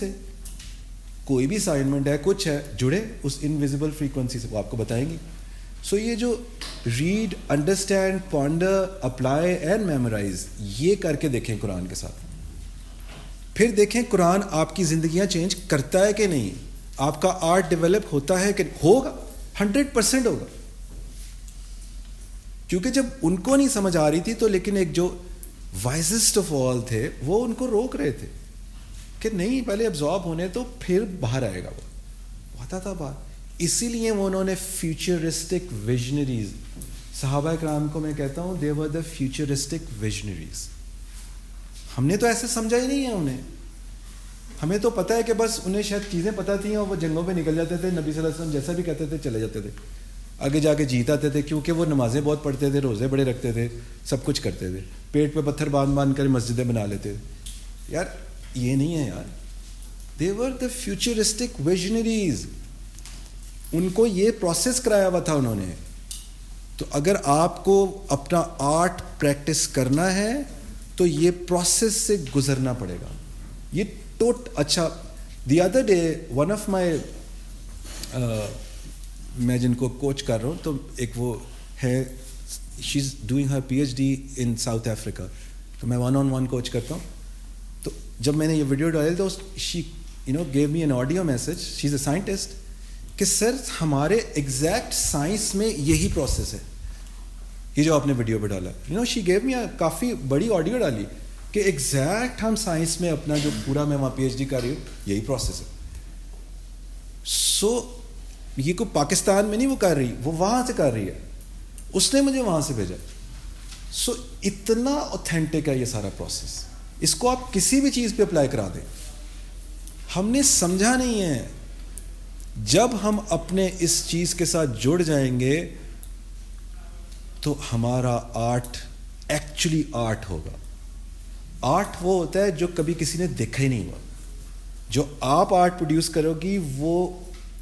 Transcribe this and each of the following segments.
سے. کوئی بھی اسائنمنٹ ہے, کچھ ہے, جڑے اس انویزیبل فریکوینسی سے, وہ آپ کو بتائیں گی. سو یہ جو read, understand, ponder, apply and memorize, یہ کر کے دیکھیں قرآن کے ساتھ. پھر دیکھیں قرآن آپ کی زندگیاں چینج کرتا ہے کہ نہیں, آپ کا آرٹ ڈیولپ ہوتا ہے کہ ہوگا. 100% ہوگا. کیونکہ جب ان کو نہیں سمجھ آ رہی تھی تو لیکن ایک جو وائزسٹ آف آل تھے وہ ان کو روک رہے تھے کہ نہیں, پہلے ابزارب ہونے تو پھر باہر آئے گا. وہ آتا تھا باہر. اسی لیے وہ انہوں نے فیوچرسٹک ویژنریز, صحابہ اکرام کو میں کہتا ہوں دے ور دا فیوچرسٹک ویژنریز. ہم نے تو ایسے سمجھا ہی نہیں ہے انہیں. ہمیں تو پتہ ہے کہ بس انہیں شاید چیزیں پتہ تھیں اور وہ جنگوں پہ نکل جاتے تھے, نبی صلی اللہ علیہ وسلم جیسا بھی کہتے تھے چلے جاتے تھے, آگے جا کے جیت آتے تھے, کیونکہ وہ نمازیں بہت پڑھتے تھے, روزے بڑے رکھتے تھے, سب کچھ کرتے تھے, پیٹ پہ پتھر باندھ باندھ کر مسجدیں بنا لیتے تھے. یار یہ نہیں ہے یار. دے ور دا فیوچرسٹک ویژنریز. ان کو یہ پروسیس کرایا ہوا تھا انہوں نے. تو اگر آپ کو اپنا آرٹ پریکٹس کرنا ہے تو یہ پروسیس سے گزرنا پڑے گا. یہ اچھا, the other day one of my, میں جن کو کوچ کر رہا ہوں تو ایک وہ ہے, she is doing her PhD in South Africa, تو میں 1-on-1 کوچ کرتا ہوں. تو جب میں نے یہ ویڈیو ڈالی تو she gave me an audio message, she is a scientist, کہ سر ہمارے ایگزیکٹ سائنس میں یہی پروسیس ہے, یہ جو آپ نے ویڈیو پہ ڈالا. شی گیو می کافی بڑی آڈیو ڈالی کہ ایگزیکٹ ہم سائنس میں اپنا جو پورا میں وہاں PhD کر رہی ہوں یہی پروسیس ہے. سو یہ کو پاکستان میں نہیں وہ کر رہی, وہ وہاں سے کر رہی ہے, اس نے مجھے وہاں سے بھیجا. سو اتنا اوتھینٹک ہے یہ سارا پروسیس. اس کو آپ کسی بھی چیز پہ اپلائی کرا دیں. ہم نے سمجھا نہیں ہے. جب ہم اپنے اس چیز کے ساتھ جڑ جائیں گے تو ہمارا آرٹ ایکچولی آرٹ ہوگا. آرٹ وہ ہوتا ہے جو کبھی کسی نے دیکھا ہی نہیں ہوا. جو آپ آرٹ پروڈیوس کرو گی وہ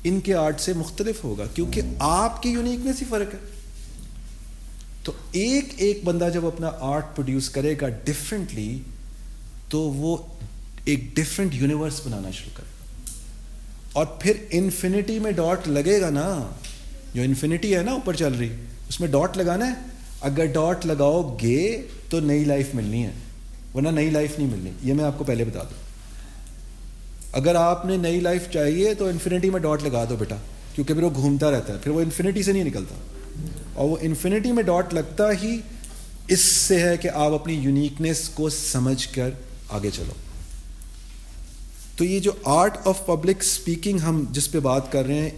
ان کے آرٹ سے مختلف ہوگا, کیونکہ آپ کی یونیکنیس ہی فرق ہے. تو ایک بندہ جب اپنا آرٹ پروڈیوس کرے گا ڈفرینٹلی تو وہ ایک ڈفرینٹ یونیورس بنانا شروع کرے گا. اور پھر انفینٹی میں ڈاٹ لگے گا نا, جو انفینٹی ہے نا اوپر چل رہی, اس میں ڈاٹ لگانا ہے. اگر ڈاٹ لگاؤ گے تو نئی لائف ملنی ہے, ورنہ نئی لائف نہیں ملنی. یہ میں آپ کو پہلے بتا دوں. اگر آپ نے نئی لائف چاہیے تو انفینٹی میں ڈاٹ لگا دو بیٹا, کیونکہ پھر وہ گھومتا رہتا ہے, پھر وہ انفینٹی سے نہیں نکلتا. اور وہ انفینٹی میں ڈاٹ لگتا ہی اس سے ہے کہ آپ اپنی یونیکنیس کو سمجھ کر آگے چلو. تو یہ جو آرٹ آف پبلک اسپیکنگ ہم جس پہ بات کر رہے ہیں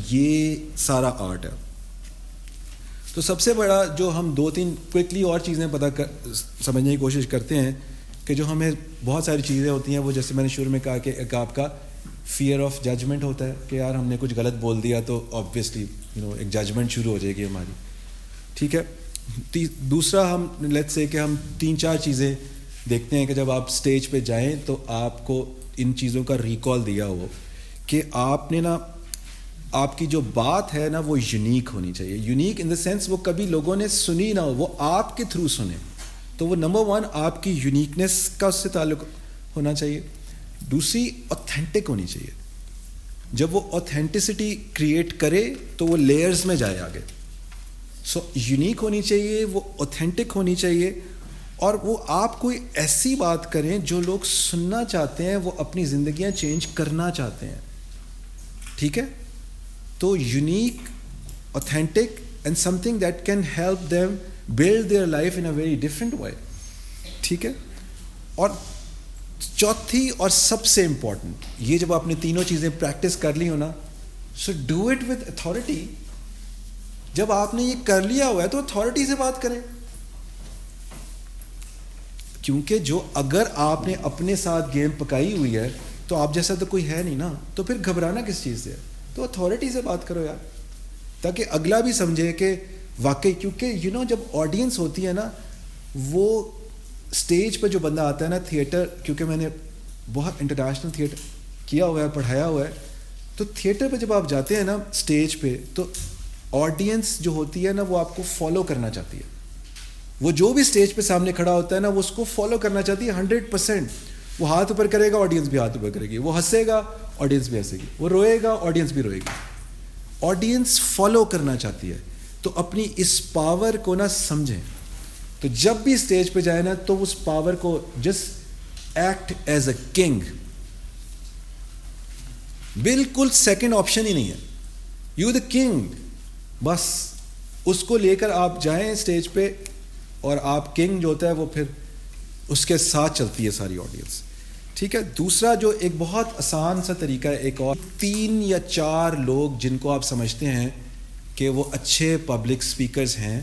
یہ سارا آرٹ ہے. تو سب سے بڑا جو ہم 2-3 کوئکلی اور چیزیں سمجھنے کی کوشش کرتے ہیں کہ جو ہمیں بہت ساری چیزیں ہوتی ہیں, وہ جیسے میں نے شروع میں کہا کہ ایک آپ کا فیئر آف ججمنٹ ہوتا ہے کہ یار ہم نے کچھ غلط بول دیا تو آبویسلی ایک ججمنٹ شروع ہو جائے گی ہماری. ٹھیک ہے. دوسرا ہم لیٹس سے کہ ہم 3-4 چیزیں دیکھتے ہیں کہ جب آپ اسٹیج پہ جائیں تو آپ کو ان چیزوں کا ریکال دیا ہو کہ آپ نے نا, آپ کی جو بات ہے نا وہ یونیک ہونی چاہیے. یونیک ان دا سینس وہ کبھی لوگوں نے سنی نہ ہو, وہ آپ کے تھرو سنیں. تو وہ نمبر 1 آپ کی یونیکنیس کا اس سے تعلق ہونا چاہیے. دوسری اوتھینٹک ہونی چاہیے. جب وہ اوتھینٹسٹی کریٹ کرے تو وہ لیئرز میں جائے آگے. سو یونیک ہونی چاہیے, وہ اوتھینٹک ہونی چاہیے, اور وہ آپ کوئی ایسی بات کریں جو لوگ سننا چاہتے ہیں, وہ اپنی زندگیاں چینج کرنا چاہتے ہیں. ٹھیک ہے. تو unique, authentic and some thing that can help them build their life in a very different way. ٹھیک ہے. اور چوتھی اور سب سے امپورٹنٹ, یہ جب آپ نے تینوں چیزیں پریکٹس کر لی ہو نا, so do it with authority. جب آپ نے یہ کر لیا ہوا ہے تو اتھارٹی سے بات کریں, کیونکہ جو اگر آپ نے اپنے ساتھ گیم پکائی ہوئی ہے تو آپ جیسا تو کوئی ہے نہیں نا, تو پھر گھبرانا کس چیز سے. تو اتھارٹی سے بات کرو یار, تاکہ اگلا بھی سمجھے کہ واقعی, کیونکہ جب آڈینس ہوتی ہے نا, وہ اسٹیج پہ جو بندہ آتا ہے نا, تھیٹر, کیونکہ میں نے بہت انٹرنیشنل تھیٹر کیا ہوا ہے, پڑھایا ہوا ہے, تو تھیٹر پہ جب آپ جاتے ہیں نا اسٹیج پہ, تو آڈینس جو ہوتی ہے نا وہ آپ کو فالو کرنا چاہتی ہے. وہ جو بھی اسٹیج پہ سامنے کھڑا ہوتا ہے نا وہ اس کو فالو کرنا چاہتی ہے 100%. وہ ہاتھ اوپر کرے گا, آڈینس بھی ہاتھ اوپر کرے گی, وہ ہنسے گا, آڈینس بھی ہنسے گی, وہ روئے گا, آڈینس بھی روئے گی. آڈینس فالو کرنا چاہتی ہے. تو اپنی اس پاور کو نہ سمجھیں. تو جب بھی اسٹیج پہ جائے نا تو اس پاور کو just act as a king. بالکل سیکنڈ آپشن ہی نہیں ہے, یو دا کنگ. بس اس کو لے کر آپ جائیں اسٹیج پہ, اور آپ کنگ جو ہوتا ہے وہ پھر اس کے ساتھ چلتی ہے ساری آڈینس. ٹھیک ہے. دوسرا جو ایک بہت آسان سا طریقہ ہے, ایک اور 3 یا 4 لوگ جن کو آپ سمجھتے ہیں کہ وہ اچھے پبلک اسپیکرز ہیں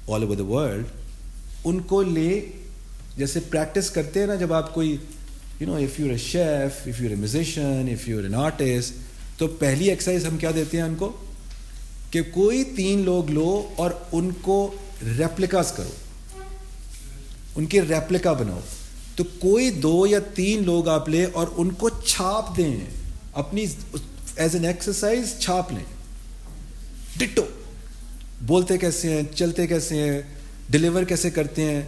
آل اوور دا ورلڈ, ان کو لے, جیسے پریکٹس کرتے ہیں نا جب آپ کوئی if you're a chef, if you're a musician, if you're an artist, تو پہلی ایکسرسائز ہم کیا دیتے ہیں ان کو کہ کوئی 3 لوگ لو اور ان کو ریپلیکاز کرو, ان کے ریپلیکا بناؤ. تو کوئی 2 یا 3 لوگ آپ لیں اور ان کو چھاپ دیں, اپنی ایز این ایکسرسائز چھاپ لیں. ڈٹو بولتے کیسے ہیں, چلتے کیسے ہیں, ڈیلیور کیسے کرتے ہیں,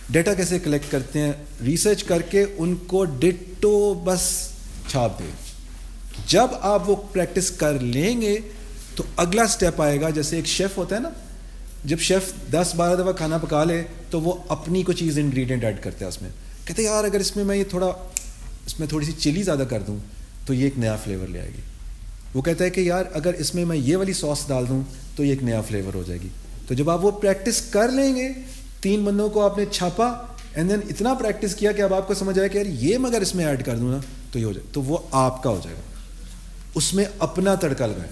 ڈیٹا کیسے کلیکٹ کرتے ہیں, ریسرچ کر کے ان کو ڈٹو بس چھاپ دیں. جب آپ وہ پریکٹس کر لیں گے تو اگلا سٹیپ آئے گا. جیسے ایک شیف ہوتا ہے نا, جب شیف 10-12 دفعہ کھانا پکا لے تو وہ اپنی کو چیز انگریڈینٹ ایڈ کرتے ہیں اس میں, کہتے ہیں یار اگر اس میں یہ تھوڑا, اس میں تھوڑی سی چلی زیادہ کر دوں تو یہ ایک نیا فلیور لے آئے گی. وہ کہتا ہے کہ یار اگر اس میں یہ والی سوس ڈال دوں تو یہ ایک نیا فلیور ہو جائے گی. تو جب آپ وہ پریکٹس کر لیں گے, 3 بندوں کو آپ نے چھاپا, اینڈ دین اتنا پریکٹس کیا کہ اب آپ کو سمجھ آئے کہ یار یہ مگر اس میں ایڈ کر دوں نا تو یہ ہو جائے, تو وہ آپ کا ہو جائے گا. اس میں اپنا تڑکا لگائیں.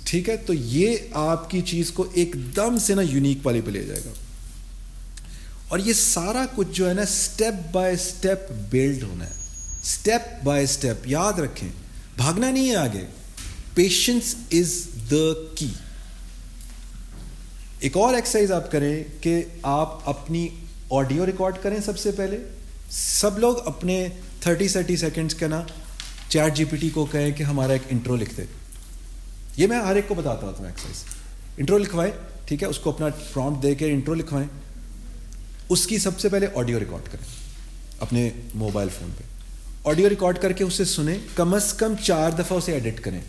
ٹھیک ہے. تو یہ آپ کی چیز کو ایک دم سے نا یونیک والی پہ لے جائے گا. اور یہ سارا کچھ جو ہے نا اسٹیپ بائی اسٹیپ بلڈ ہونا ہے, اسٹیپ بائی اسٹیپ. یاد رکھیں بھاگنا نہیں ہے آگے. پیشنس از دا کی. ایک اور ایکسرسائز آپ کریں کہ آپ اپنی آڈیو ریکارڈ کریں. سب سے پہلے سب لوگ اپنے 30 سیکنڈس کا نا چیٹ جی پی ٹی کو کہیں کہ ہمارا ایک انٹرو لکھ دے. یہ میں ہر ایک کو بتاتا ہوتا ہوں ایکسرسائز. انٹرو لکھوائیں. ٹھیک ہے. اس کو اپنا پرومپٹ دے کے انٹرو لکھوائیں. اس کی سب سے پہلے آڈیو ریکارڈ کریں اپنے موبائل فون پہ. آڈیو ریکارڈ کر کے اسے سنیں. کم از کم 4 دفعہ اسے ایڈٹ کریں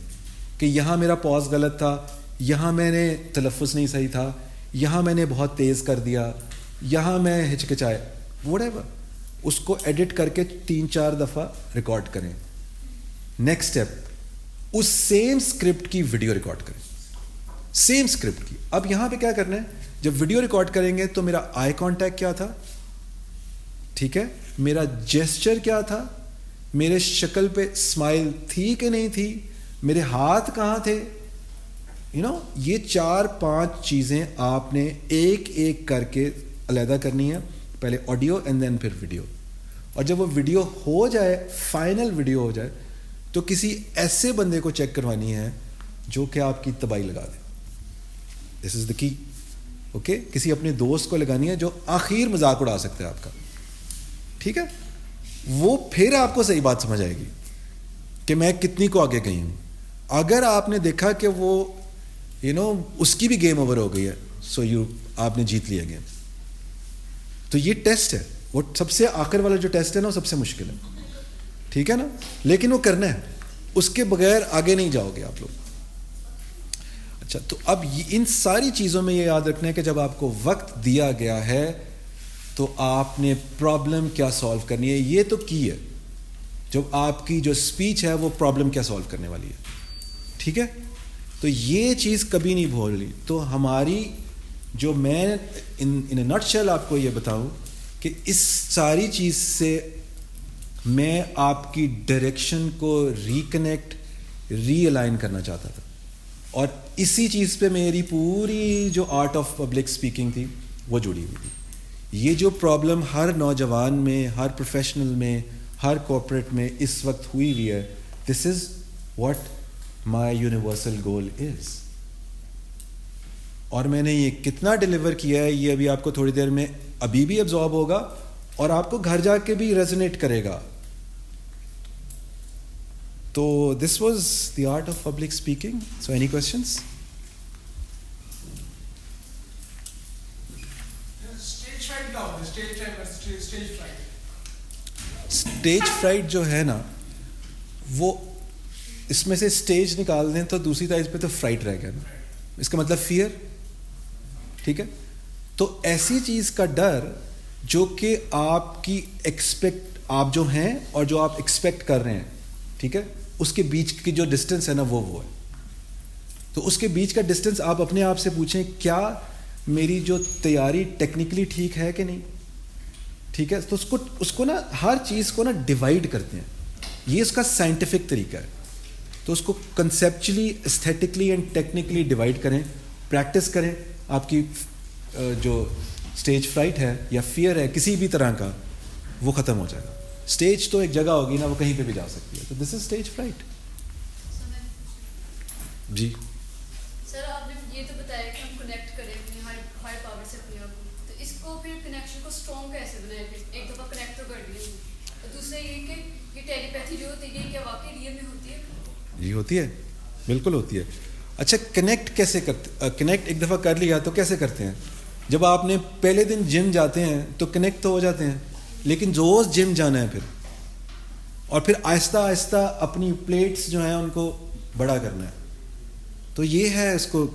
کہ یہاں میرا پاز غلط تھا, یہاں میں نے تلفظ نہیں صحیح تھا, یہاں میں نے بہت تیز کر دیا, یہاں میں ہچکچائے, وٹ ایور. اس کو ایڈٹ کر کے 3-4 دفعہ ریکارڈ کریں. نیکسٹ اسٹیپ, اس سیم اسکرپٹ کی ویڈیو ریکارڈ کریں. سیم اسکرپٹ کی. اب یہاں پہ کیا کرنا ہے, جب ویڈیو ریکارڈ کریں گے تو میرا آئی کانٹیکٹ کیا تھا, ٹھیک ہے, میرا جیسچر کیا تھا, میرے شکل پہ اسمائل تھی کہ نہیں تھی, میرے ہاتھ کہاں تھے, یہ 4-5 چیزیں آپ نے ایک ایک کر کے علیحدہ کرنی ہے. پہلے آڈیو اینڈ دین پھر ویڈیو. اور جب وہ ویڈیو ہو جائے, فائنل ویڈیو ہو جائے, تو کسی ایسے بندے کو چیک کروانی ہے جو کہ آپ کی تباہی لگا دے. دس از دا کی. اوکے. کسی اپنے دوست کو لگانی ہے جو آخر مذاق اڑا سکتا ہے آپ کا. ٹھیک ہے. وہ پھر آپ کو صحیح بات سمجھ آئے گی کہ میں کتنی کو آگے گئی ہوں. اگر آپ نے دیکھا کہ وہ اس کی بھی گیم اوور ہو گئی ہے, سو آپ نے جیت لیا گیم. تو یہ ٹیسٹ ہے. وہ سب سے آخر والا جو ٹیسٹ ہے نا وہ سب سے مشکل ہے. ٹھیک ہے نا. لیکن وہ کرنا ہے, اس کے بغیر آگے نہیں جاؤ گے آپ لوگ. اچھا. تو اب ان ساری چیزوں میں یہ یاد رکھنا ہے کہ جب آپ کو وقت دیا گیا ہے تو آپ نے پرابلم کیا سالو کرنی ہے. یہ تو کی ہے. جب آپ کی جو اسپیچ ہے وہ پرابلم کیا سالو کرنے والی ہے. ٹھیک ہے. تو یہ چیز کبھی نہیں بھولی. تو ہماری جو میں ان اے نٹ شیل آپ کو یہ بتاؤں کہ اس ساری چیز سے میں آپ کی ڈائریکشن کو ریکنیکٹ, ری الائن کرنا چاہتا تھا. اور اسی چیز پہ میری پوری جو آرٹ آف پبلک اسپیکنگ تھی وہ جڑی ہوئی تھی. یہ جو پرابلم ہر نوجوان میں, ہر پروفیشنل میں, ہر کارپوریٹ میں اس وقت ہوئی ہوئی ہے, this is what my universal گول از. اور میں نے یہ کتنا ڈیلیور کیا ہے یہ ابھی آپ کو تھوڑی دیر میں ابھی بھی ابزارب ہوگا اور آپ کو گھر جا کے بھی ریزونیٹ کرے گا. تو this was the art of public speaking. So any questions? Stage fright جو ہے نا, وہ اس میں سے اسٹیج نکال دیں تو دوسری طرف پہ تو فرائٹ رہ گیا نا, اس کا مطلب فیئر. ٹھیک ہے, تو ایسی چیز کا ڈر جو کہ آپ کی ایکسپیکٹ, آپ جو ہیں اور جو آپ ایکسپیکٹ کر رہے ہیں, ٹھیک ہے, اس کے بیچ کی جو ڈسٹینس ہے نا وہ ہے. تو اس کے بیچ کا ڈسٹینس آپ اپنے آپ سے پوچھیں, کیا میری جو تیاری ٹیکنیکلی ٹھیک ہے کہ نہیں. ٹھیک ہے, تو اس کو نا ہر چیز کو نا ڈیوائڈ کرتے ہیں, یہ اس کا سائنٹیفک طریقہ ہے. تو اس کو conceptually, aesthetically and technically divide کریں, پریکٹس کریں, آپ کی جو اسٹیج فرائٹ ہے یا فیئر ہے کسی بھی طرح کا وہ ختم ہو جائے گا. اسٹیج تو ایک جگہ ہوگی نا, وہ کہیں پہ بھی جا سکتی ہے. تو دس از اسٹیج فرائٹ. جی سر, آپ نے یہ تو بتایا کہ ہم کنیکٹ کریں اپنی ہائر پاور سے اپنے آپ کو, تو اس کو پھر کنیکشن کو اسٹرانگ کیسے بنائیں؟ پھر ایک دفعہ کنیکٹ تو کر لیے, اور دوسرا یہ کہ یہ ٹیلی پیتھی جو ہوتی ہے کیا واقعی ریئل میں ہوتی ہے؟ جی ہوتی ہے, بالکل ہوتی ہے. اچھا, کنیکٹ کیسے کرتے, کنیکٹ ایک دفعہ کر لیا تو کیسے کرتے ہیں؟ جب آپ نے پہلے دن جم جاتے ہیں تو کنیکٹ تو ہو جاتے ہیں, لیکن روز جم جانا ہے پھر, اور پھر آہستہ آہستہ اپنی پلیٹس جو ہیں ان کو بڑا کرنا ہے. تو یہ ہے اس کو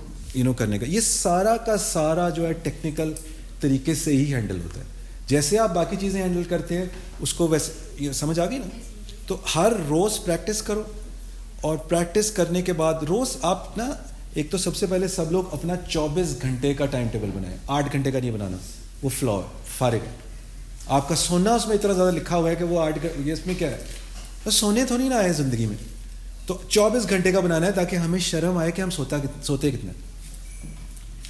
کرنے کا. یہ سارا کا سارا جو ہے ٹیکنیکل طریقے سے ہی ہینڈل ہوتا ہے. جیسے آپ باقی چیزیں ہینڈل کرتے ہیں اس کو ویسے, یہ سمجھ آ گئی نا. تو ہر روز پریکٹس کرو, اور پریکٹس کرنے کے بعد روز آپ نا, ایک تو سب سے پہلے سب لوگ اپنا 24 گھنٹے کا ٹائم ٹیبل بنائیں. 8 گھنٹے کا نہیں بنانا, وہ فلا فارغ ہے. آپ کا سونا اس میں اتنا زیادہ لکھا ہوا ہے کہ وہ 8 یہ اس میں کیا ہے, بس سونے تو نہیں نہ آئے زندگی میں. تو 24 گھنٹے کا بنانا ہے تاکہ ہمیں شرم آئے کہ ہم سوتے کتنے.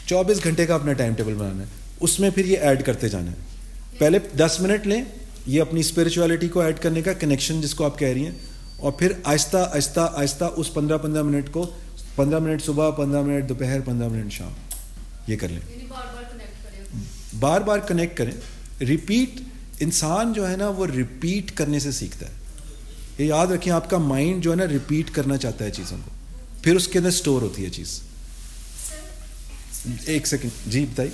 24 گھنٹے کا اپنا ٹائم ٹیبل بنانا ہے, اس میں پھر یہ ایڈ کرتے جانا ہے. پہلے 10 منٹ لیں, یہ اپنی اسپریچولیٹی کو ایڈ کرنے کا, کنیکشن جس کو آپ کہہ رہی ہیں, اور پھر آہستہ آہستہ آہستہ اس 15 منٹ کو, 15 منٹ صبح, 15 منٹ دوپہر, 15 منٹ شام, یہ کر لیں. بار بار کنیکٹ کریں, ریپیٹ. انسان جو ہے نا وہ ریپیٹ کرنے سے سیکھتا ہے. یہ یاد رکھیں, آپ کا مائنڈ جو ہے نا ریپیٹ کرنا چاہتا ہے چیزوں کو, پھر اس کے اندر اسٹور ہوتی ہے چیز. ایک سیکنڈ, جی بتائیے.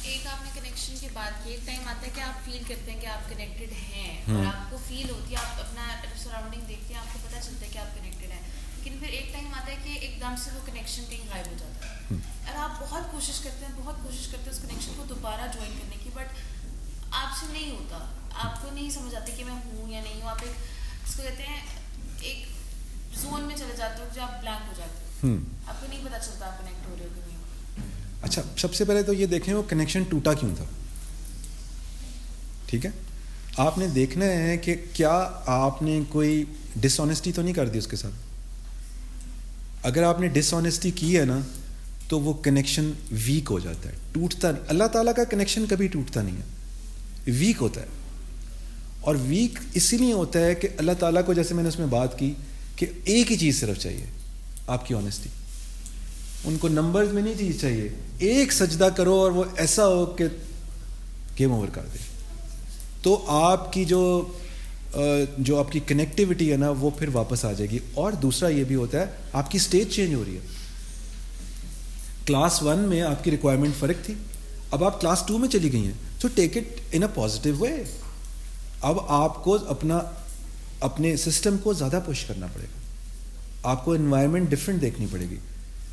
ایک آپ نے کنیکشن کی بات کی, ایک ٹائم آتا ہے کہ آپ فیل کرتے ہیں کہ آپ کنیکٹڈ ہیں, اور آپ کو فیل ہوتی ہے, آپ اپنا سراؤنڈنگ دیکھتے ہیں, آپ کو پتہ چلتا ہے کہ آپ کنیکٹڈ ہیں. لیکن پھر ایک ٹائم آتا ہے کہ ایک دم سے وہ کنیکشن کہیں غائب ہو جاتا ہے, اور آپ بہت کوشش کرتے ہیں اس کنیکشن کو دوبارہ جوائن کرنے کی, بٹ آپ سے نہیں ہوتا, آپ کو نہیں سمجھ آتا کہ میں ہوں یا نہیں ہوں. آپ ایک اس کو کہتے ہیں ایک زون میں چلے جاتے ہو جو آپ بلینک ہو جاتے ہو, آپ کو نہیں پتہ چلتا آپ کنیکٹ ہو رہے ہو کہ نہیں ہو. اچھا, سب سے پہلے تو یہ دیکھیں وہ کنیکشن ٹوٹا کیوں تھا. ٹھیک ہے, آپ نے دیکھنا ہے کہ کیا آپ نے کوئی ڈس آنیسٹی تو نہیں کر دی اس کے ساتھ. اگر آپ نے ڈس آنیسٹی کی ہے نا تو وہ کنیکشن ویک ہو جاتا ہے, ٹوٹتا نہیں. اللہ تعالیٰ کا کنیکشن کبھی ٹوٹتا نہیں ہے, ویک ہوتا ہے. اور ویک اسی لیے ہوتا ہے کہ اللہ تعالیٰ کو, جیسے میں نے اس میں بات کی, کہ ایک ہی چیز صرف چاہیے, آپ کی آنیسٹی. ان کو نمبرز میں نہیں چیز چاہیے, ایک سجدہ کرو اور وہ ایسا ہو کہ گیم اوور کر دے. تو آپ کی جو آپ کی کنیکٹیوٹی ہے نا وہ پھر واپس آ جائے گی. اور دوسرا یہ بھی ہوتا ہے, آپ کی اسٹیج چینج ہو رہی ہے. کلاس 1 میں آپ کی ریکوائرمنٹ فرق تھی, اب آپ کلاس 2 میں چلی گئی ہیں. So take it in a positive way. اب آپ کو اپنے سسٹم کو زیادہ پش کرنا پڑے گا, آپ کو انوائرمنٹ ڈفرینٹ دیکھنی پڑے گی.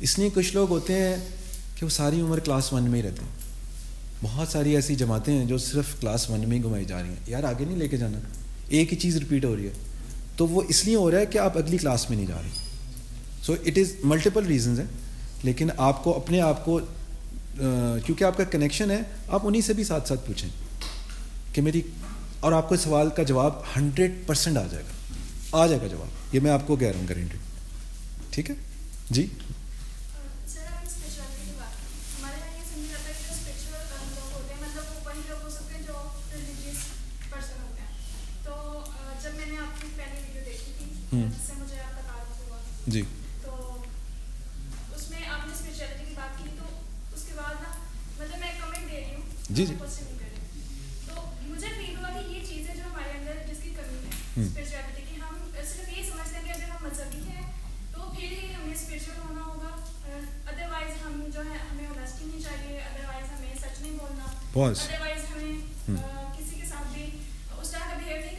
اس لیے کچھ لوگ ہوتے ہیں کہ وہ ساری عمر کلاس 1 میں ہی رہتے ہیں. بہت ساری ایسی جماعتیں ہیں جو صرف کلاس 1 میں ہی گھمائی جا رہی ہیں. یار آگے نہیں لے کے جانا, ایک ہی چیز ریپیٹ ہو رہی ہے. تو وہ اس لیے ہو رہا ہے کہ آپ اگلی کلاس میں نہیں جا رہی. So it is multiple reasons ہیں, لیکن آپ کو اپنے آپ کو, کیونکہ آپ کا کنیکشن ہے, آپ انہی سے بھی ساتھ ساتھ پوچھیں کہ میری, اور آپ کو سوال کا جواب 100% آ جائے گا جواب. یہ میں آپ کو کہہ رہا ہوں گارنٹیڈ. ٹھیک ہے جی. جی تو اس میں آپ نے اسپیشلٹی کی بات کی, تو اس کے بعد نا مطلب میں کمنٹ دے رہی ہوں, جی جی, تو مجھے فیل ہوا کہ یہ چیز ہے جو ہمارے اندر جس کی کمی ہے اسپیشلٹی کی. ہم صرف یہ سمجھتے ہیں کہ اگر ہم مذہبی ہیں تو پھر ہی ہمیں اسپیشل ہونا ہوگا, ادروائز ہم جو ہے ہمیں آنیسٹی نہیں چاہیے, ادروائز ہمیں سچ نہیں بولنا, ادروائز ہمیں کسی کے ساتھ بھی اس طرح کا بہیو نہیں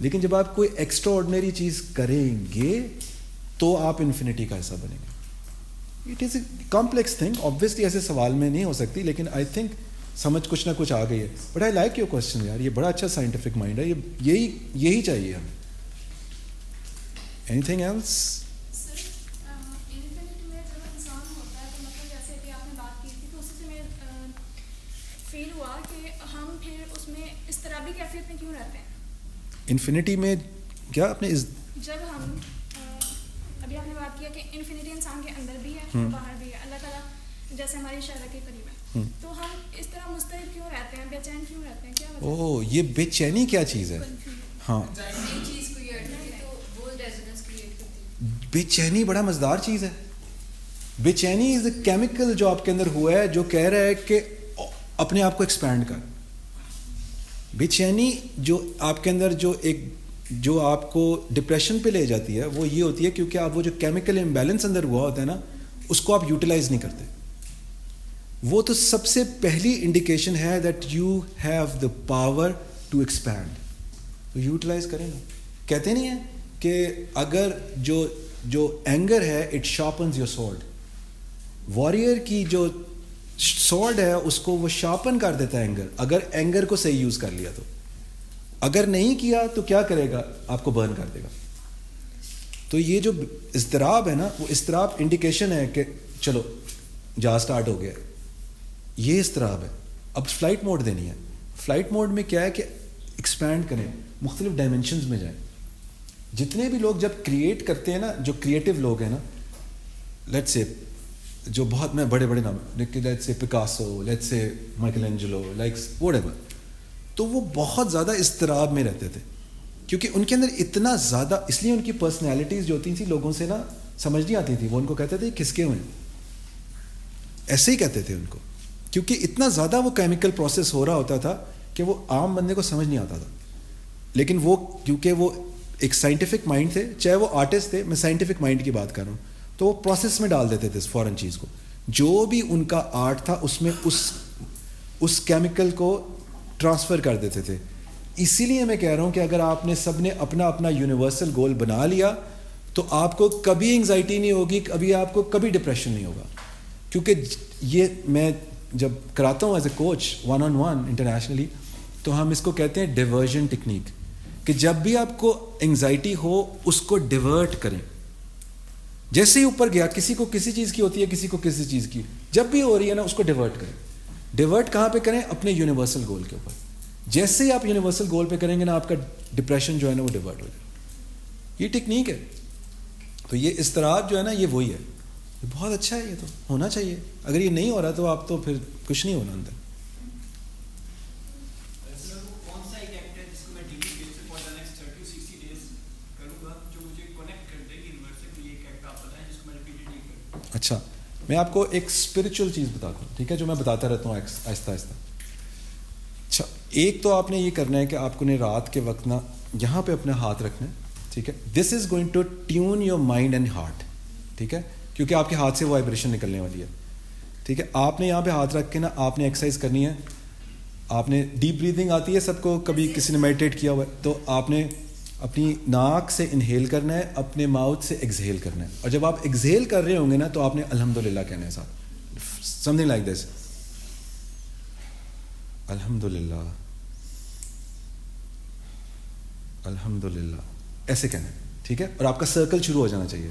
لیکن جب آپ کوئی ایکسٹرا آرڈنری چیز کریں گے تو آپ انفینٹی کا حصہ بنیں گے. It is a complex thing, obviously ایسے سوال میں نہیں ہو سکتی, لیکن آئی تھنک سمجھ کچھ نہ کچھ آ گئی ہے. But I like your question یار, یہ بڑا اچھا سائنٹیفک مائنڈ ہے, یہی چاہیے ہمیں. Any thing else? انفینٹی میں جب انسان ہوتا ہے تو مطلب جیسے کہ آپ نے بات کی تھی تو اسی سے میں فیل ہوا کہ ہم پھر اس میں اس طرح بھی کیفیت میں کیوں رہتے ہیں انفینٹی میں کیا آپ نے جب ہم ابھی آپ نے بات کیا کہ انفینٹی انسان کے اندر بھی ہے باہر بھی ہے, اللہ تعالیٰ جیسے ہماری شرح کے قریب ہے, تو ہم اس طرح مضطرب کیوں رہتے ہیں, بے چین کیوں رہتے ہیں, کیا وجہ ہے؟ اوہ یہ بے چینی کیا چیز ہے؟ ہاں بے چینی بڑا مزدار چیز ہے. بے چینی از اے کیمیکل جو آپ کے اندر ہوا ہے جو کہہ رہا ہے کہ اپنے آپ کو ایکسپینڈ کر. بے چینی جو آپ کے اندر جو آپ کو ڈپریشن پہ لے جاتی ہے وہ یہ ہوتی ہے کیونکہ آپ وہ جو کیمیکل امبیلنس اندر ہوا ہوتا ہے نا اس کو آپ یوٹیلائز نہیں کرتے. وہ تو سب سے پہلی انڈیکیشن ہے that you have the power to expand. تو یوٹیلائز کریں نا. کہتے نہیں ہیں کہ اگر جو اینگر ہے اٹ شارپنز یور سورڈ. وارئر کی جو سورڈ ہے اس کو وہ شارپن کر دیتا ہے اینگر, اگر اینگر کو صحیح یوز کر لیا تو. اگر نہیں کیا تو کیا کرے گا, آپ کو برن کر دے گا. تو یہ جو اضطراب ہے نا وہ اضطراب انڈیکیشن ہے کہ چلو جہاز سٹارٹ ہو گیا, یہ اضطراب ہے. اب فلائٹ موڈ دینی ہے. فلائٹ موڈ میں کیا ہے کہ ایکسپینڈ کریں, مختلف ڈائمینشنز میں جائیں. جتنے بھی لوگ جب کریٹ کرتے ہیں نا, جو کریٹو لوگ ہیں نا, لیٹس سے جو بہت میں بڑے نام let's say Picasso, let's say Michelangelo, likes whatever, تو وہ بہت زیادہ اضطراب میں رہتے تھے کیونکہ ان کے اندر اتنا زیادہ, اس لیے ان کی پرسنالٹیز جو ہوتی تھیں لوگوں سے نا سمجھ نہیں آتی تھی. وہ ان کو کہتے تھے کس کے ہوئے, ایسے ہی کہتے تھے ان کو, کیونکہ اتنا زیادہ وہ کیمیکل پروسیس ہو رہا ہوتا تھا کہ وہ عام بندے کو سمجھ نہیں آتا تھا. لیکن وہ کیونکہ وہ ایک سائنٹیفک مائنڈ تھے, چاہے وہ آرٹسٹ تھے, میں سائنٹیفک مائنڈ کی بات کر رہا ہوں, تو وہ پروسیس میں ڈال دیتے تھے اس فوراً چیز کو. جو بھی ان کا آرٹ تھا اس میں اس کیمیکل کو ٹرانسفر کر دیتے تھے. اسی لیے میں کہہ رہا ہوں کہ اگر آپ نے سب نے اپنا یونیورسل گول بنا لیا تو آپ کو کبھی انگزائٹی نہیں ہوگی, آپ کو کبھی ڈپریشن نہیں ہوگا. کیونکہ یہ میں جب کراتا ہوں as a coach 1-on-1 internationally, تو ہم اس کو کہتے ہیں ڈیورژن ٹیکنیک, کہ جب بھی آپ کو انگزائٹی ہو اس کو ڈیورٹ کریں. جیسے ہی اوپر گیا, کسی کو کسی چیز کی ہوتی ہے, کسی کو کسی چیز کی, جب بھی ہو رہی ہے نا اس کو ڈیورٹ کریں. ڈیورٹ کہاں پہ کریں, اپنے یونیورسل گول کے اوپر. جیسے ہی آپ یونیورسل گول پہ کریں گے نا آپ کا ڈپریشن جو ہے نا وہ ڈیورٹ ہو جائے. یہ ٹیکنیک ہے. تو یہ اضطراب جو ہے نا یہ وہی ہے. یہ بہت اچھا ہے, یہ تو ہونا چاہیے. اگر یہ نہیں ہو رہا تو آپ تو پھر کچھ نہیں ہونا اندر. اچھا میں آپ کو ایک اسپرچل چیز بتاتا ہوں, ٹھیک ہے, جو میں بتاتا رہتا ہوں آہستہ آہستہ. اچھا ایک تو آپ نے یہ کرنا ہے کہ آپ کو نے رات کے وقت نا یہاں پہ اپنا ہاتھ رکھنا ہے, ٹھیک ہے. This is going to tune your mind and heart, ٹھیک ہے, کیونکہ آپ کے ہاتھ سے وائبریشن نکلنے والی ہے, ٹھیک ہے. آپ نے یہاں پہ ہاتھ رکھ کے نا آپ نے ایکسرسائز کرنی ہے. آپ نے ڈیپ بریدنگ آتی ہے سب کو, کبھی کسی نے میڈیٹیٹ کیا ہوا ہے, تو آپ نے اپنی ناک سے انہیل کرنا ہے, اپنے ماؤتھ سے ایکسہیل کرنا ہے. اور جب آپ ایکسہیل کر رہے ہوں گے نا تو آپ نے الحمدللہ کہنا ہے ساتھ, سم تھنگ لائک دس, الحمدللہ الحمدللہ, ایسے کہنا ہے, ٹھیک ہے. اور آپ کا سرکل شروع ہو جانا چاہیے.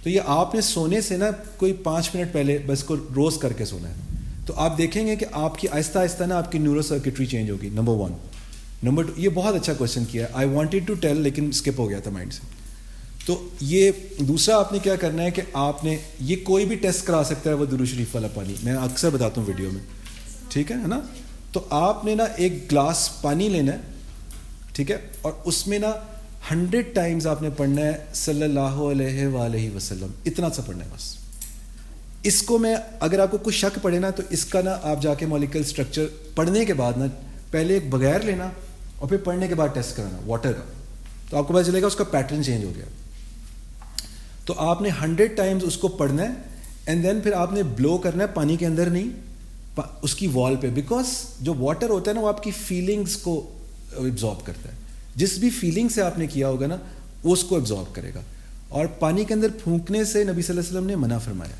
تو یہ آپ نے سونے سے نا کوئی 5 منٹ پہلے بس کو روز کر کے سونا ہے. تو آپ دیکھیں گے کہ آپ کی آہستہ آہستہ نا آپ کی نیورو سرکٹری چینج ہوگی. نمبر 1. نمبر 2, یہ بہت اچھا کوشچن کیا ہے, آئی وانٹیڈ ٹو ٹیل لیکن اسکپ ہو گیا تھا مائنڈ سے. تو یہ دوسرا آپ نے کیا کرنا ہے کہ آپ نے یہ کوئی بھی ٹیسٹ کرا سکتا ہے, وہ درود شریف والا پانی میں اکثر بتاتا ہوں ویڈیو میں, ٹھیک ہے نا. تو آپ نے نا ایک گلاس پانی لینا ہے, ٹھیک ہے, اور اس میں نا 100 ٹائمز آپ نے پڑھنا ہے صلی اللہ علیہ وآلہ وسلم, اتنا سا پڑھنا ہے بس. اس کو میں اگر آپ کو کچھ شک پڑے نا تو اس کا نا آپ جا کے مالیکول اسٹرکچر پڑھنے کے بعد نا پہلے ایک بغیر لینا اور پھر پڑھنے کے بعد ٹیسٹ کرانا واٹر کا, تو آپ کو پتہ چلے گا اس کا پیٹرن چینج ہو گیا. تو آپ نے 100 ٹائمز اس کو پڑھنا ہے, اینڈ دین پھر آپ نے بلو کرنا ہے, پانی کے اندر نہیں, اس کی وال پہ, بیکاز جو واٹر ہوتا ہے نا وہ آپ کی فیلنگس کو ایبزارب کرتا ہے. جس بھی فیلنگ سے آپ نے کیا ہوگا نا وہ اس کو ایبزارب کرے گا. اور پانی کے اندر پھونکنے سے نبی صلی اللہ علیہ وسلم نے منع فرمایا,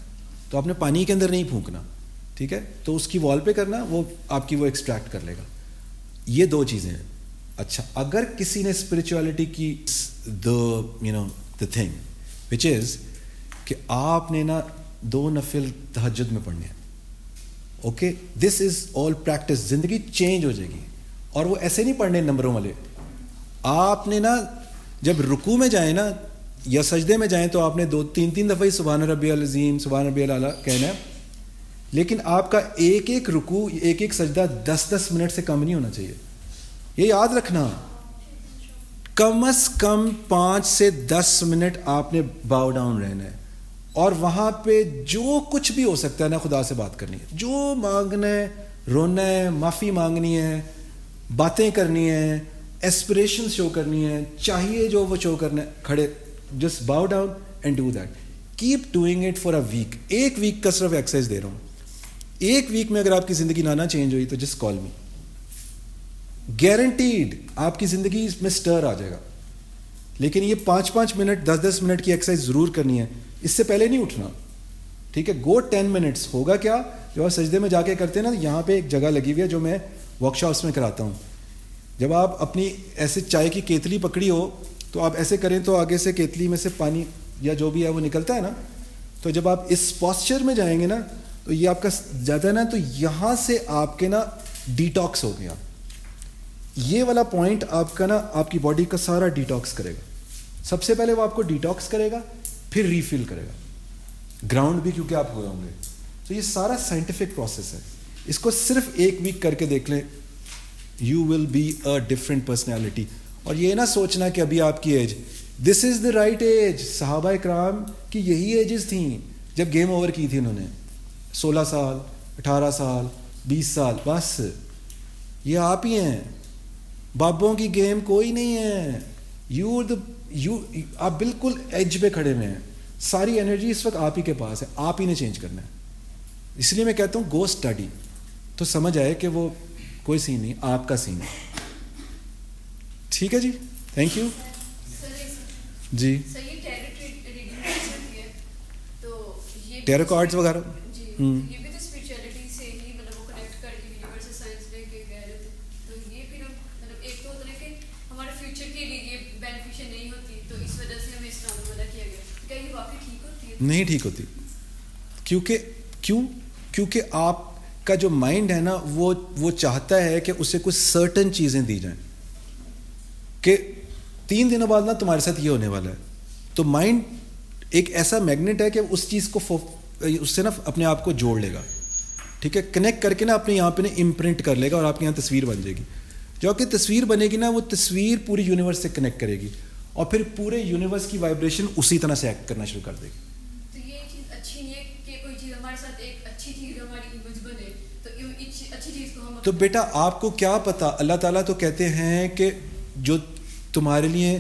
تو آپ نے پانی کے اندر نہیں پھونکنا, ٹھیک ہے, تو اس کی وال پہ کرنا, وہ آپ کی وہ ایکسٹریکٹ کر لے گا. یہ 2 چیزیں ہیں. اچھا, اگر کسی نے اسپرچولیٹی کی the thing which is کہ آپ نے نا 2 نفل تہجد میں پڑھنے ہیں, اوکے, دس از آل پریکٹس, زندگی چینج ہو جائے گی. اور وہ ایسے نہیں پڑھنے نمبروں والے, آپ نے نا جب رکوع میں جائیں نا یا سجدے میں جائیں تو آپ نے 2-3 دفعہ ہی سبحان ربی العظیم سبحان ربی الاعلیٰ کہنا ہے, لیکن آپ کا ایک رکوع ایک سجدہ 10 منٹ سے کم نہیں ہونا چاہیے. یہ یاد رکھنا, کم از کم 5 سے 10 منٹ آپ نے باؤ ڈاؤن رہنا ہے, اور وہاں پہ جو کچھ بھی ہو سکتا ہے نا خدا سے بات کرنی ہے, جو مانگنا ہے, رونا ہے, معافی مانگنی ہے, باتیں کرنی ہے, ایسپریشن شو کرنی ہے, چاہیے جو وہ شو کرنا ہے, کھڑے just bow down and do that. Keep doing it for a week. 1 week کا صرف ایکسرسائز دے رہا ہوں. 1 ویک میں اگر آپ کی زندگی نہ چینج ہوئی تو جسٹ کال می, گارنٹیڈ آپ کی زندگی میں سٹر آ جائے گا. لیکن یہ 5 منٹ 10 منٹ کی ایکسرسائز ضرور کرنی ہے, اس سے پہلے نہیں اٹھنا, ٹھیک ہے. گو 10 منٹس. ہوگا کیا, جو آپ سجدے میں جا کے کرتے ہیں نا, یہاں پہ ایک جگہ لگی ہوئی ہے جو میں ورک شاپس میں کراتا ہوں. جب آپ اپنی ایسے چائے کی کیتلی پکڑی ہو تو آپ ایسے کریں تو آگے سے کیتلی میں سے پانی یا جو بھی ہے وہ نکلتا ہے نا, تو جب آپ اس پاسچر میں جائیں گے نا تو یہ آپ کا جاتا ہے نا, تو یہاں سے آپ کے نا ڈیٹاکس ہو گیا. یہ والا پوائنٹ آپ کا نا آپ کی باڈی کا سارا ڈیٹاکس کرے گا. سب سے پہلے وہ آپ کو ڈیٹاکس کرے گا, پھر ریفل کرے گا, گراؤنڈ بھی کیونکہ آپ ہوئے ہوں گے. تو یہ سارا سائنٹیفک پروسیس ہے. اس کو صرف 1 ویک کر کے دیکھ لیں, you will be a different personality. اور یہ نہ سوچنا کہ ابھی آپ کی age, this is the right age. صحابہ اکرام کی یہی ایجز تھیں جب گیم اوور کی تھی انہوں نے, 16 سال 18 سال 20 سال, بس یہ آپ ہی ہیں. بابوں کی گیم کوئی نہیں ہے. آپ بالکل ایج پہ کھڑے ہوئے ہیں. ساری انرجی اس وقت آپ ہی کے پاس ہے, آپ ہی نے چینج کرنا ہے. اس لیے میں کہتا ہوں گو اسٹڈی, تو سمجھ آئے کہ وہ کوئی سین نہیں, آپ کا سین ہے. ٹھیک ہے جی, تھینک یو جی. ٹیرو کارڈز وغیرہ نہیں ٹھیک ہوتی. کیونکہ آپ کا جو مائنڈ ہے نا وہ چاہتا ہے کہ اسے کچھ سرٹن چیزیں دی جائیں, کہ 3 دنوں بعد نا تمہارے ساتھ یہ ہونے والا ہے. تو مائنڈ ایک ایسا میگنیٹ ہے کہ اس چیز کو اس سے نا اپنے آپ کو جوڑ لے گا, ٹھیک ہے, کنیکٹ کر کے نا اپنے یہاں پہ نا امپرنٹ کر لے گا, اور آپ کے یہاں تصویر بن جائے گی. جو کہ تصویر بنے گی نا وہ تصویر پوری یونیورس سے کنیکٹ کرے گی, اور پھر پورے یونیورس کی وائبریشن اسی طرح سے ایکٹ کرنا شروع کر دے گی. تو یہ چیز اچھی نہیں ہے کہ کوئی چیز ہمارے ساتھ ایک اچھی چیز ہماری امیج بنے, تو اچھی چیز کو ہم, تو بیٹا آپ کو کیا پتا, اللہ تعالیٰ تو کہتے ہیں کہ جو تمہارے لیے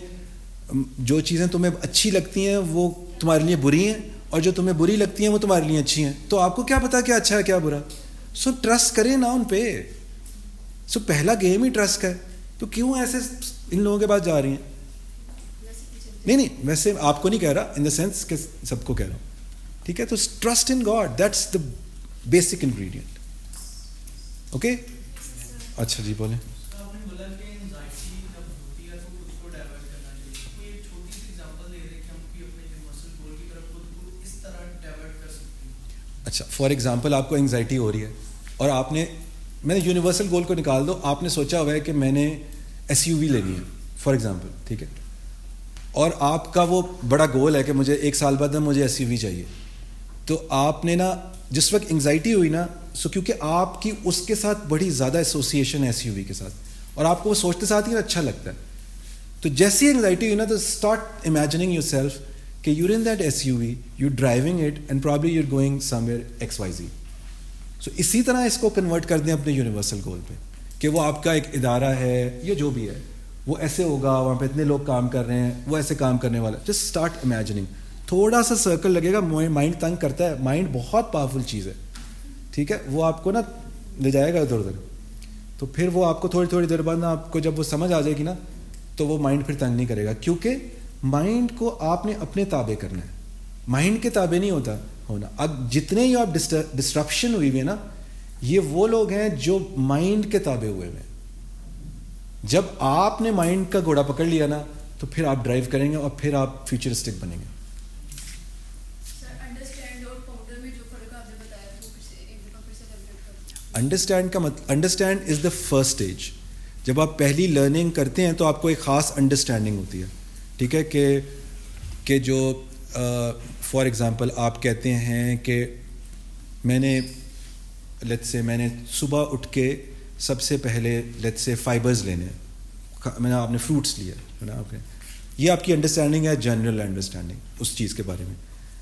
جو چیزیں تمہیں اچھی لگتی ہیں وہ تمہارے لیے بری ہیں, اور جو تمہیں بری لگتی ہیں وہ تمہارے لیے اچھی ہیں. تو آپ کو کیا پتا کیا اچھا ہے کیا برا. سو ٹرسٹ کریں نا ان پہ. سو پہلا گیم ہی ٹرسٹ کا ہے. تو کیوں ایسے ان لوگوں کے پاس جا رہی ہیں. نہیں ویسے آپ کو نہیں کہہ رہا, ان دا سینس کہ سب کو کہہ رہا ہوں, ٹھیک ہے. تو trust in God, that's the basic ingredient. Okay, اچھا جی بولیں. اچھا, فار ایگزامپل آپ کو انگزائٹی ہو رہی ہے اور آپ نے, میں نے یونیورسل گول کو نکال دو, آپ نے سوچا ہوا ہے کہ میں نے SUV لینی ہے فار ایگزامپل, ٹھیک ہے, اور آپ کا وہ بڑا گول ہے کہ مجھے 1 سال بعد مجھے SUV چاہیے. تو آپ نے نا جس وقت انگزائٹی ہوئی نا, سو کیونکہ آپ کی اس کے ساتھ بڑی زیادہ ایسوسیشن ہے SUV کے ساتھ, اور آپ کو وہ سوچتے ساتھ ہی اچھا لگتا ہے. تو جیسی انگزائٹی ہوئی نا تو اسٹارٹ امیجننگ یور سیلف کہ you're in that SUV, you're driving it and probably you're going somewhere XYZ. So اسی طرح اس کو کنورٹ کر دیں اپنے یونیورسل گول پہ, کہ وہ آپ کا ایک ادارہ ہے یا جو بھی ہے, وہ ایسے ہوگا, وہاں پہ اتنے لوگ کام کر رہے ہیں, وہ ایسے کام کرنے والا. Just start imagining. تھوڑا سا سرکل لگے گا, مائنڈ تنگ کرتا ہے, مائنڈ بہت پاورفل چیز ہے, ٹھیک ہے, وہ آپ کو نا لے جائے گا ادھر ادھر. تو پھر وہ آپ کو تھوڑی دیر بعد نا آپ کو جب وہ سمجھ آ جائے گی نا, تو وہ مائنڈ پھر تنگ نہیں کرے گا, کیونکہ مائنڈ کو آپ نے اپنے تابع کرنا ہے, مائنڈ کے تابع نہیں ہونا. اب جتنے ہی آپ ڈسٹرپشن ہوئی ہوئی نا, یہ وہ لوگ ہیں جو مائنڈ کے تابع ہوئے ہوئے ہیں. جب آپ نے مائنڈ کا گھوڑا پکڑ لیا نا تو پھر آپ ڈرائیو کریں گے اور پھر آپ فیوچرسٹک بنیں گے. Understand is the first stage. جب آپ پہلی لرننگ کرتے ہیں تو آپ کو ایک خاص انڈرسٹینڈنگ ہوتی ہے, ٹھیک ہے, کہ جو فار ایگزامپل آپ کہتے ہیں کہ میں نے صبح اٹھ کے سب سے پہلے فائبرز لینے ہیں, میں نے آپ نے فروٹس لیے ہے نا, یہ آپ کی انڈرسٹینڈنگ ہے, جنرل انڈرسٹینڈنگ اس چیز کے بارے میں.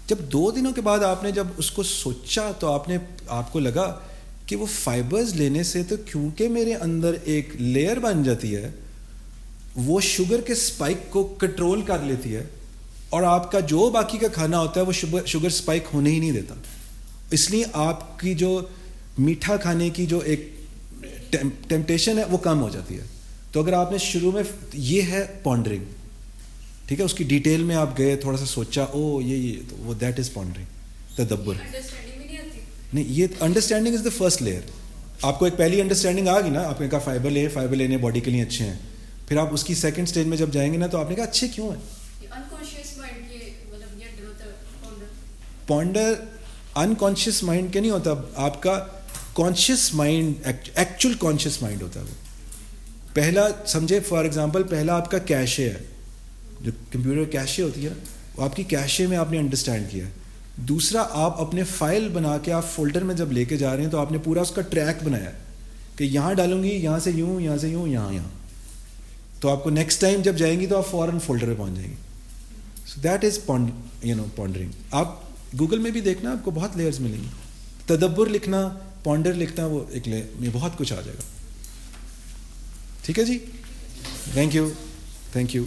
جب 2 دنوں کے بعد آپ نے جب اس کو سوچا تو آپ کو لگا کہ وہ فائبرز لینے سے تو کیونکہ میرے اندر ایک لیئر بن جاتی ہے, وہ شوگر کے اسپائک کو کنٹرول کر لیتی ہے, اور آپ کا جو باقی کا کھانا ہوتا ہے وہ شوگر اسپائک ہونے ہی نہیں دیتا. اس لیے آپ کی جو میٹھا کھانے کی جو ایک ٹیمپٹیشن ہے وہ کم ہو جاتی ہے. تو اگر آپ نے شروع میں, یہ ہے پونڈرنگ, ٹھیک ہے, اس کی ڈیٹیل میں آپ گئے, تھوڑا سا سوچا, او یہ تو وہ دیٹ از پونڈرنگ, تدبر. نہیں, یہ understanding is the first layer. آپ کو ایک پہلی انڈرسٹینڈنگ آ گئی نا, آپ نے کہا فائبر لینے باڈی کے لیے اچھے ہیں, پھر آپ اس کی سیکنڈ اسٹیج میں جب جائیں گے نا تو آپ نے کہا اچھے کیوں ہیں. پونڈر انکانشیس مائنڈ کے نہیں ہوتا, آپ کا conscious mind, actual conscious mind ہوتا ہے وہ. پہلا سمجھے, فار ایگزامپل پہلا آپ کا کیشے ہے, جو کمپیوٹر کیشے ہوتی ہے نا, وہ آپ کی کیشے میں آپ نے انڈرسٹینڈ کیا ہے. دوسرا, آپ اپنے فائل بنا کے آپ فولڈر میں جب لے کے جا رہے ہیں تو آپ نے پورا اس کا ٹریک بنایا ہے کہ یہاں ڈالوں گی, یہاں سے یوں, یہاں سے یوں, یہاں, تو آپ کو نیکسٹ ٹائم جب جائیں گی تو آپ فوراً فولڈر پہ پہنچ جائیں گی. So that is pondering. آپ گوگل میں بھی دیکھنا, آپ کو بہت لیئرز ملیں گی. تدبر لکھنا, پونڈر لکھنا, وہ ایک لیئر میں بہت کچھ آ جائے گا. ٹھیک ہے جی, تھینک یو.